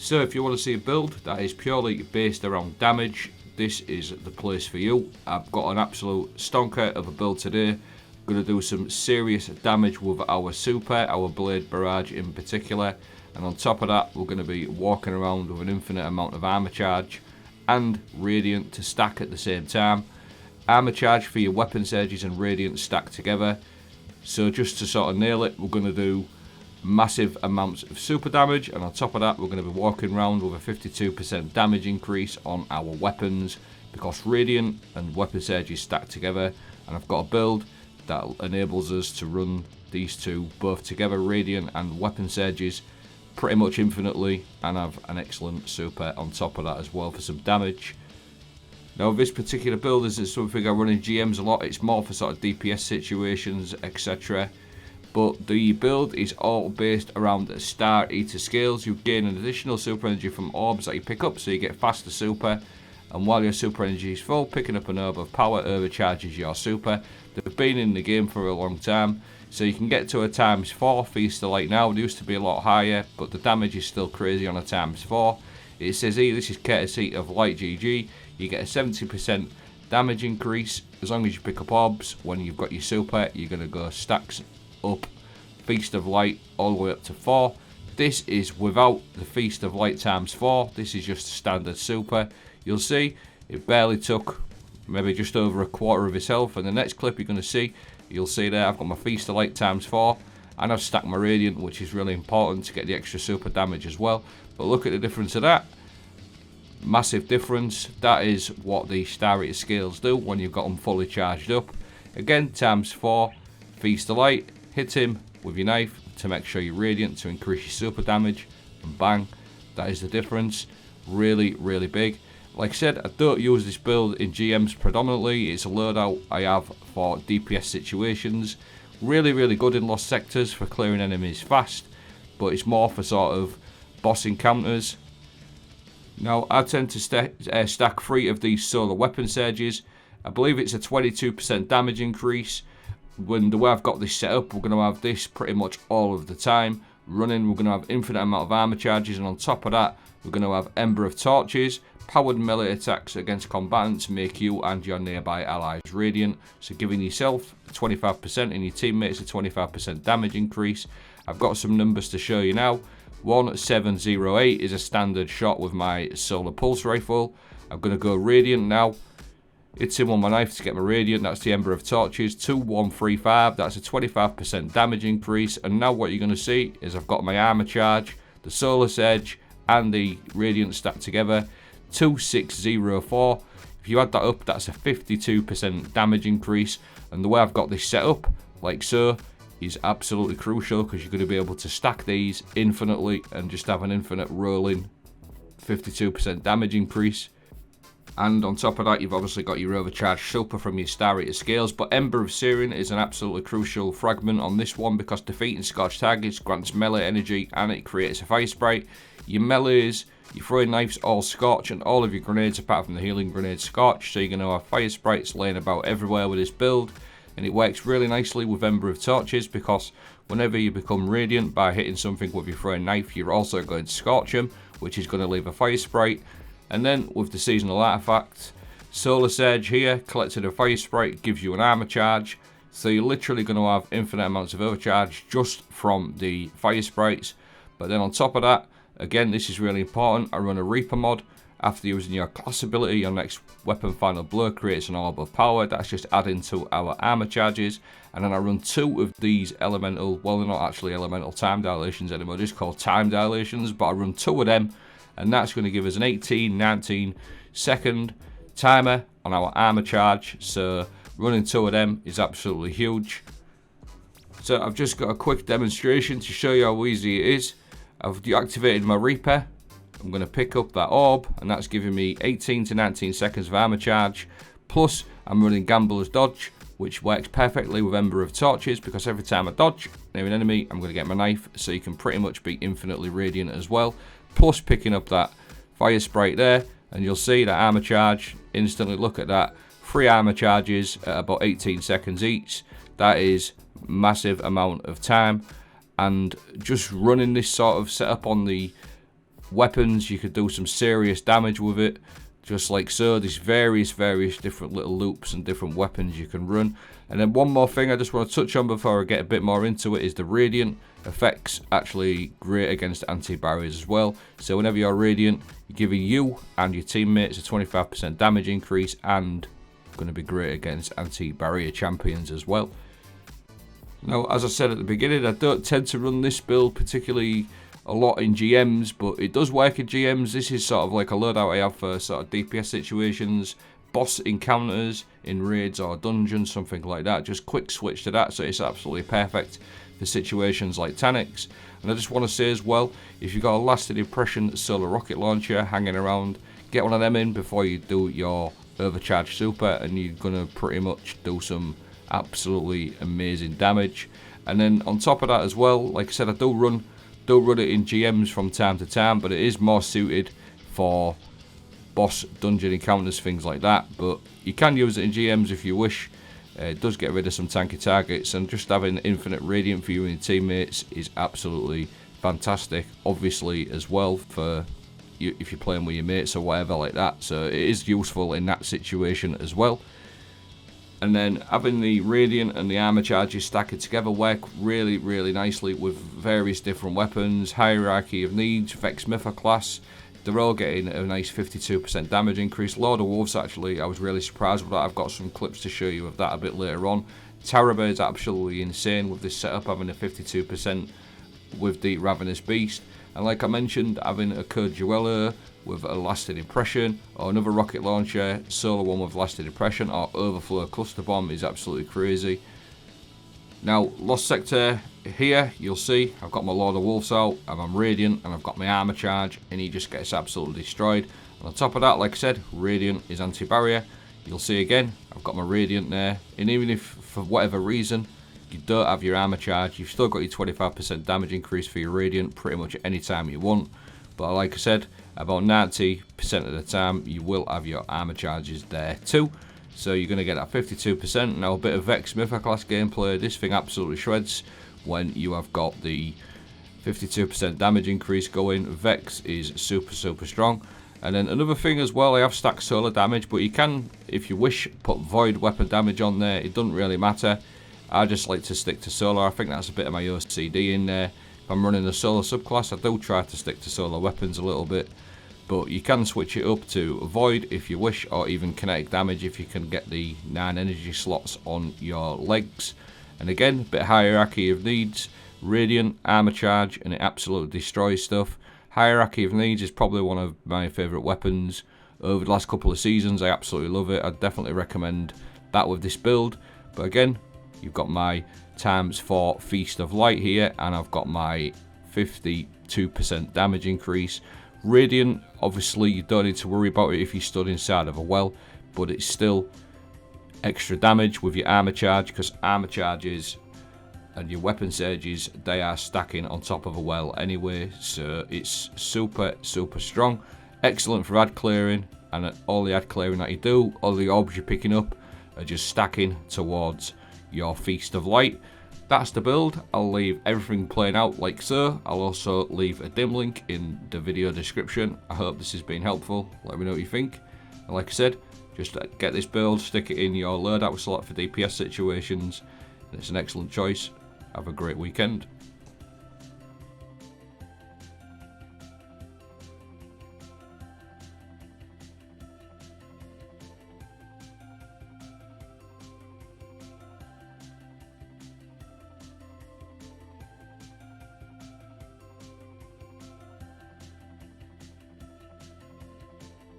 So if you want to see a build that is purely based around damage, this is the place for you. I've got an absolute stonker of a build today. I'm going to do some serious damage with our super, our blade barrage in particular, and on top of that we're going to be walking around with an infinite amount of armor charge and radiant to stack at the same time. Armor charge for your weapon surges and radiant stacked together. So just to sort of nail it, we're going to do massive amounts of super damage, and on top of that we're going to be walking around with a 52% damage increase on our weapons because radiant and weapon surges stacked together. And I've got a build that enables us to run these two both together, radiant and weapon surges, pretty much infinitely, and have an excellent super on top of that as well for some damage. Now this particular build isn't something I run in GMs a lot, it's more for sort of DPS situations, etc. But the build is all based around Star Eater skills. You gain an additional super energy from orbs that you pick up, so you get faster super. And while your super energy is full, picking up an orb of power overcharges your super. They've been in the game for a long time, so you can get to a ×4 Feast of Light now. It used to be a lot higher, but the damage is still crazy on a ×4. It says here, this is courtesy of Light GG. You get a 70% damage increase as long as you pick up orbs. When you've got your super, you're going to go stacks up Feast of Light all the way up to 4. This is without the Feast of Light ×4. This is just a standard super. You'll see it barely took maybe just over a quarter of his health. And the next clip you're going to see, you'll see there I've got my Feast of Light ×4 and I've stacked my radiant, which is really important to get the extra super damage as well. But look at the difference of that. Massive difference. That is what the Star Eater skills do when you've got them fully charged up. Again, ×4 Feast of Light. Hit him with your knife to make sure you're radiant to increase your super damage, and bang, that is the difference. Really, really big. Like I said, I don't use this build in GMs predominantly. It's a loadout I have for DPS situations. Really, really good in lost sectors for clearing enemies fast, but it's more for sort of boss encounters. Now, I tend to stack 3 of these solar weapon surges. I believe it's a 22% damage increase. When the way I've got this set up, we're going to have this pretty much all of the time running. We're going to have infinite amount of armor charges, and on top of that we're going to have Ember of Torches. Powered melee attacks against combatants make you and your nearby allies radiant, so giving yourself 25% and your teammates a 25% damage increase. I've got some numbers to show you now. 1708 is a standard shot with my solar pulse rifle. I'm going to go radiant now. Hits him on my knife to get my radiant, that's the Ember of Torches. 2135, that's a 25% damage increase. And now what you're going to see is I've got my armor charge, the solar surge and the radiant stacked together. 2604, if you add that up, that's a 52% damage increase. And the way I've got this set up, like so, is absolutely crucial because you're going to be able to stack these infinitely and just have an infinite rolling 52% damage increase. And on top of that, you've obviously got your overcharged super from your Star Eater scales. But Ember of Syrian is an absolutely crucial fragment on this one because defeating scorched targets grants melee energy and it creates a fire sprite. Your melees, your throwing knives all scorch, and all of your grenades apart from the healing grenades scorch. So you're going to have fire sprites laying about everywhere with this build. And it works really nicely with Ember of Torches because whenever you become radiant by hitting something with your throwing knife, you're also going to scorch them, which is going to leave a fire sprite. And then with the seasonal artifact, Solar Surge here, collected a fire sprite, gives you an armor charge. So you're literally going to have infinite amounts of overcharge just from the fire sprites. But then on top of that, again, this is really important, I run a Reaper mod. After using your class ability, your next weapon final blow creates an orb of power. That's just adding to our armor charges. And then I run 2 of these elemental, well, they're not actually elemental time dilations anymore, just called time dilations, but I run 2 of them. And that's going to give us an 18-19 second timer on our armor charge. So running 2 of them is absolutely huge. So I've just got a quick demonstration to show you how easy it is. I've deactivated my Reaper. I'm going to pick up that orb, and that's giving me 18 to 19 seconds of armor charge. Plus, I'm running Gambler's Dodge, which works perfectly with Ember of Torches because every time I dodge near an enemy, I'm going to get my knife, so you can pretty much be infinitely radiant as well. Plus, picking up that fire sprite there, and you'll see that armor charge instantly. Look at that, 3 armor charges at about 18 seconds each. That is massive amount of time, and just running this sort of setup on the weapons, you could do some serious damage with it, just like so. There's various different little loops and different weapons you can run. And then one more thing I just want to touch on before I get a bit more into it is the radiant effects. Actually great against anti-barriers as well. So whenever you're radiant, you're giving you and your teammates a 25% damage increase, and going to be great against anti-barrier champions as well. Now, as I said at the beginning, I don't tend to run this build particularly a lot in GMs, but it does work in GMs. This is sort of like a loadout I have for sort of DPS situations, boss encounters in raids or dungeons, something like that. Just quick switch to that, so it's absolutely perfect for situations like Taniks. And I just want to say as well, if you've got a lasting impression solar rocket launcher hanging around, get one of them in before you do your overcharged super, and you're going to pretty much do some absolutely amazing damage. And then on top of that as well, like I said, I do run it in GMs from time to time, but it is more suited for boss dungeon encounters, things like that. But you can use it in GMs if you wish. It does get rid of some tanky targets, and just having infinite radiant for you and your teammates is absolutely fantastic. Obviously as well for you if you're playing with your mates or whatever like that, so it is useful in that situation as well. And then having the radiant and the armor charges stacking together work really nicely with various different weapons. Hierarchy of Needs, Vex Mytha class, they're all getting a nice 52% damage increase. Lord of Wolves, actually, I was really surprised with that. I've got some clips to show you of that a bit later on. Terrorbear is absolutely insane with this setup, having a 52% with the Ravenous Beast. And like I mentioned, having a Code Dueller with a lasting impression, or another rocket launcher, solar one with lasting impression, or overflow cluster bomb is absolutely crazy. Now, Lost Sector here, you'll see I've got my Lord of Wolves out, and I'm radiant, and I've got my armor charge, and he just gets absolutely destroyed. And on top of that, like I said, radiant is anti-barrier. You'll see again, I've got my radiant there, and even if for whatever reason you don't have your armor charge, you've still got your 25% damage increase for your radiant pretty much any time you want. But like I said, about 90% of the time you will have your armor charges there too, so you're going to get that 52%. Now, a bit of Vex Mytha class gameplay, this thing absolutely shreds when you have got the 52% damage increase going. Vex is super strong. And then another thing as well, I have stacked solar damage, but you can, if you wish, put void weapon damage on there. It doesn't really matter. I just like to stick to solar. I think that's a bit of my OCD in there. If I'm running a solar subclass, I do try to stick to solar weapons a little bit. But you can switch it up to void if you wish, or even kinetic damage if you can get the 9 energy slots on your legs. And again, a bit of hierarchy of needs, radiant, armor charge, and it absolutely destroys stuff. Hierarchy of Needs is probably one of my favourite weapons over the last couple of seasons. I absolutely love it. I'd definitely recommend that with this build. But again, you've got my ×4 Feast of Light here, and I've got my 52% damage increase. Radiant, obviously you don't need to worry about it if you stood inside of a well, but it's still extra damage with your armor charge, because armor charges and your weapon surges, they are stacking on top of a well anyway, so it's super strong. Excellent for ad clearing, and all the ad clearing that you do, all the orbs you're picking up are just stacking towards your Feast of Light. That's the build. I'll leave everything playing out like so. I'll also leave a dim link in the video description. I hope this has been helpful. Let me know what you think. And like I said, just get this build, stick it in your loadout slot for DPS situations. It's an excellent choice. Have a great weekend.